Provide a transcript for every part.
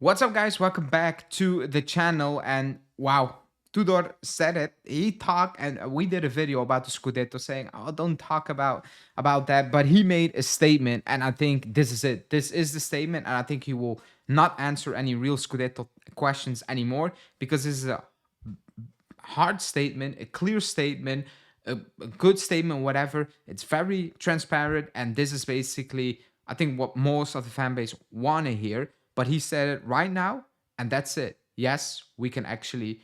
What's up, guys? Welcome back to the channel. And wow, Tudor said it. He talked, and we did a video about the Scudetto, saying, "Oh, don't talk about that." But he made a statement, and I think this is it. This is the statement, and I think he will not answer any real Scudetto questions anymore because this is a hard statement, a clear statement, a good statement, whatever. It's very transparent, and this is basically, I think, what most of the fan base want to hear. But he said it right now, and that's it. Yes, we can actually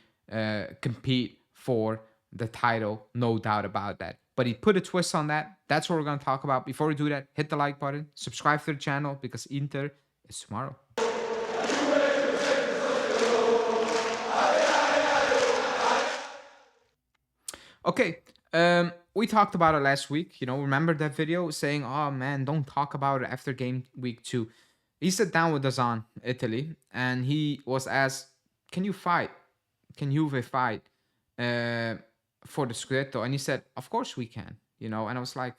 compete for the title, no doubt about that. But he put a twist on that. That's what we're going to talk about. Before we do that, hit the like button, subscribe to the channel because Inter is tomorrow. Okay. We talked about it last week. Remember that video saying, "Oh man, don't talk about it after game week 2." He sat down with Dazan, Italy, and he was asked, "Can you fight? Can Juve fight uh, for the Scudetto?" And he said, "Of course we can." And I was like,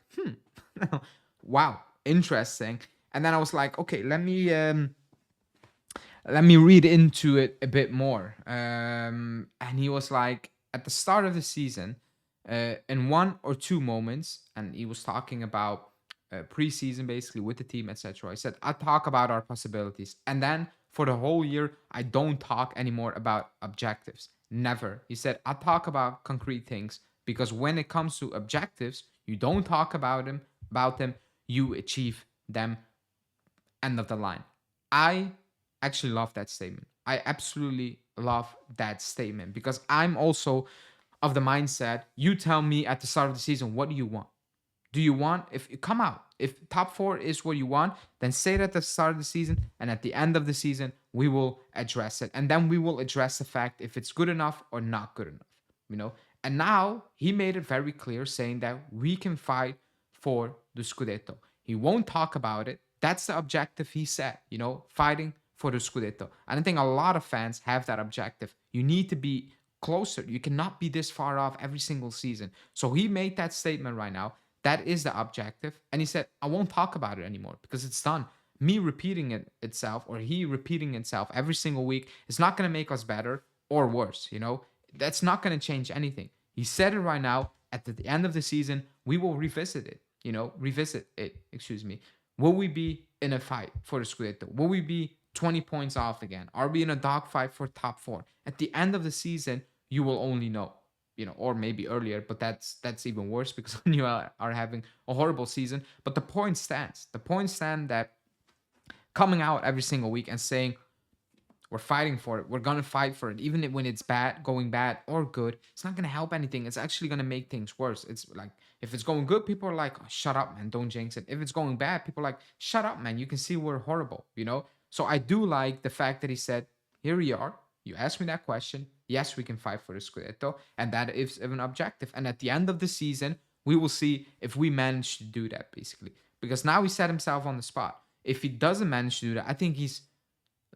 wow, interesting. And then I was like, okay, let me read into it a bit more. And he was like, at the start of the season, in one or two moments, and he was talking about preseason basically with the team, etc. I said, I talk about our possibilities. And then for the whole year, I don't talk anymore about objectives. Never. He said, I talk about concrete things because when it comes to objectives, you don't talk about them, you achieve them. End of the line. I actually love that statement. I absolutely love that statement because I'm also of the mindset, you tell me at the start of the season, what do you want? Do you want, if you come out, if top four is what you want, then say it at the start of the season, and at the end of the season, we will address it. And then we will address the fact if it's good enough or not good enough, you know? And now he made it very clear saying that we can fight for the Scudetto. He won't talk about it. That's the objective he set, fighting for the Scudetto. I don't think a lot of fans have that objective. You need to be closer. You cannot be this far off every single season. So he made that statement right now. That is the objective. And he said, I won't talk about it anymore because it's done. Me repeating itself or he repeating itself every single week is not going to make us better or worse. That's not going to change anything. He said it right now. At the end of the season, we will revisit it. Excuse me. Will we be in a fight for the Scudetto? Will we be 20 points off again? Are we in a dogfight for top four? At the end of the season, you will only know, or maybe earlier, but that's even worse because you are having a horrible season. But the point stands. The point stand that coming out every single week and saying we're fighting for it, we're gonna fight for it, even when it's bad, going bad or good, it's not gonna help anything. It's actually gonna make things worse. It's like if it's going good, people are like, oh, shut up, man, don't jinx it. If it's going bad, people are like, shut up, man, you can see we're horrible. So I do like the fact that he said, here we are. You asked me that question. Yes, we can fight for the Scudetto, and that is an objective. And at the end of the season, we will see if we manage to do that, basically. Because now he set himself on the spot. If he doesn't manage to do that, I think he's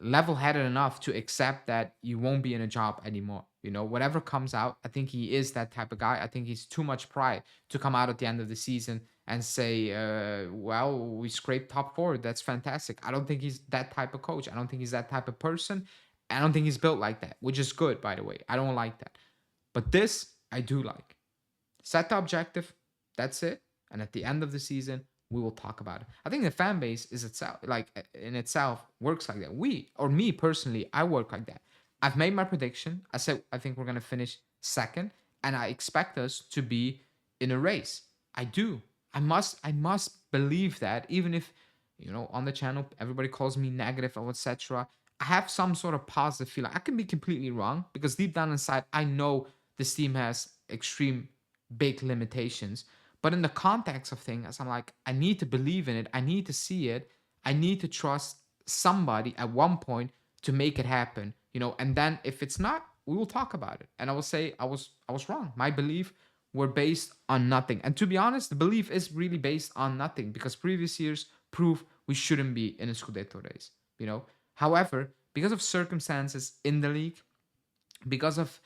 level-headed enough to accept that you won't be in a job anymore. Whatever comes out, I think he is that type of guy. I think he's too much pride to come out at the end of the season and say, well, we scraped top four. That's fantastic. I don't think he's that type of coach. I don't think he's that type of person. I don't think he's built like that, which is good, by the way. I don't like that. But this, I do like. Set the objective. That's it. And at the end of the season, we will talk about it. I think the fan base is itself, like in itself, works like that. We, or me personally, I work like that. I've made my prediction. I said I think we're gonna finish second, and I expect us to be in a race. I do. I must believe that, even if on the channel everybody calls me negative or etc. I have some sort of positive feeling. I can be completely wrong because deep down inside, I know this team has extreme big limitations. But in the context of things, I'm like, I need to believe in it. I need to see it. I need to trust somebody at one point to make it happen. And then if it's not, we will talk about it. And I will say I was wrong. My belief were based on nothing. And to be honest, the belief is really based on nothing because previous years prove we shouldn't be in a Scudetto race. However, because of circumstances in the league, because of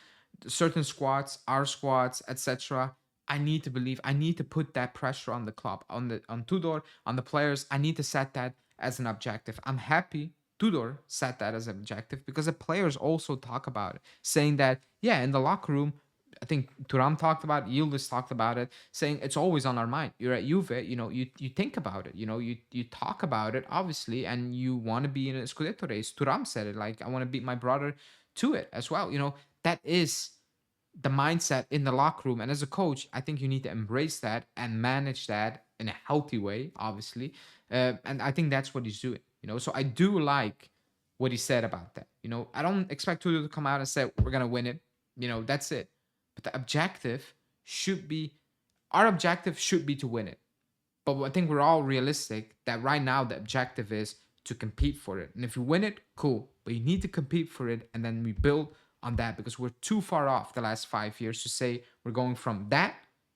certain squads, our squads, etc. I need to believe. I need to put that pressure on the club, on Tudor, on the players. I need to set that as an objective. I'm happy. Tudor set that as an objective because the players also talk about it, saying that, yeah, in the locker room, I think Turam talked about it, Yildiz talked about it, saying it's always on our mind. You're at Juve, you think about it, you talk about it, obviously, and you want to be in a Scudetto race. Turam said it, like, I want to beat my brother to it as well. That is the mindset in the locker room. And as a coach, I think you need to embrace that and manage that in a healthy way, obviously. And I think that's what he's doing. So I do like what he said about that. I don't expect Tudor to come out and say, we're going to win it. That's it. But the objective should be, our objective should be to win it. But I think we're all realistic that right now the objective is to compete for it. And if you win it, cool. But you need to compete for it, and then we build on that, because we're too far off the last 5 years to say we're going from that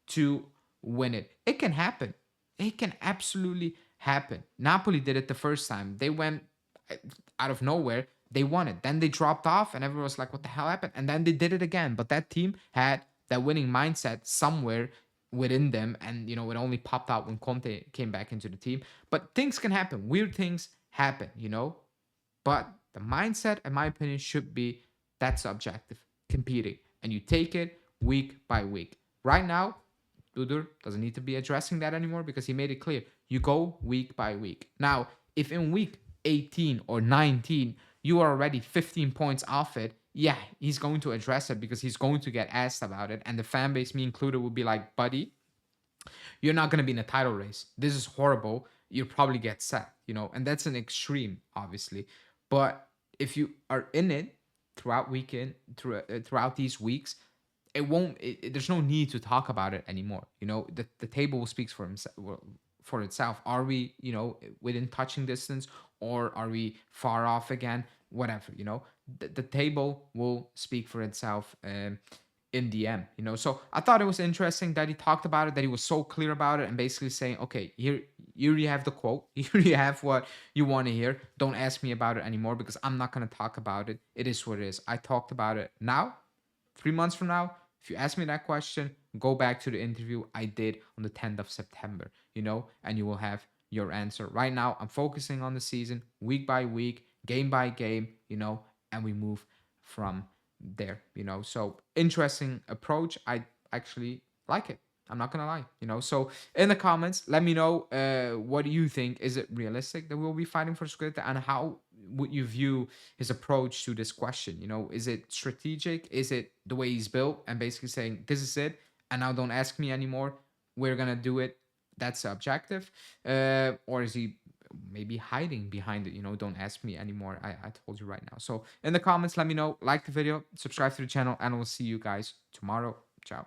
to win it. It can happen. It can absolutely happen. Napoli did it the first time. They went out of nowhere. They won it. Then they dropped off, and everyone was like, what the hell happened? And then they did it again. But that team had that winning mindset somewhere within them, and it only popped out when Conte came back into the team. But things can happen. Weird things happen. But the mindset, in my opinion, should be, that's the objective, competing, and you take it week by week. Right now, Tudor doesn't need to be addressing that anymore because he made it clear. You go week by week. Now, if in week 18 or 19 you are already 15 points off it, yeah, he's going to address it because he's going to get asked about it. And the fan base, me included, will be like, buddy, you're not going to be in a title race. This is horrible. You'll probably get set. And that's an extreme, obviously. But if you are in it throughout these weeks, it won't. There's no need to talk about it anymore. The table speaks for himself. For itself. Are we, within touching distance, or are we far off again? Whatever. The table will speak for itself. In the end. So I thought it was interesting that he talked about it, that he was so clear about it, and basically saying, okay, here you have the quote, here you have what you want to hear. Don't ask me about it anymore because I'm not going to talk about it. It is what it is. I talked about it. Now, 3 months from now, if you ask me that question, go back to the interview I did on the 10th of September, and you will have your answer. Right now, I'm focusing on the season, week by week, game by game, and we move from there. So interesting approach. I actually like it. I'm not gonna lie. So in the comments, let me know what do you think. Is it realistic that we'll be fighting for Scudetto, and how would you view his approach to this question? Is it strategic? Is it the way he's built and basically saying, this is it, and now don't ask me anymore, we're gonna do it, that's the objective? Or is he maybe hiding behind it? Don't ask me anymore, I told you right now. So in the comments, let me know. Like the video, subscribe to the channel, and we'll see you guys tomorrow. Ciao.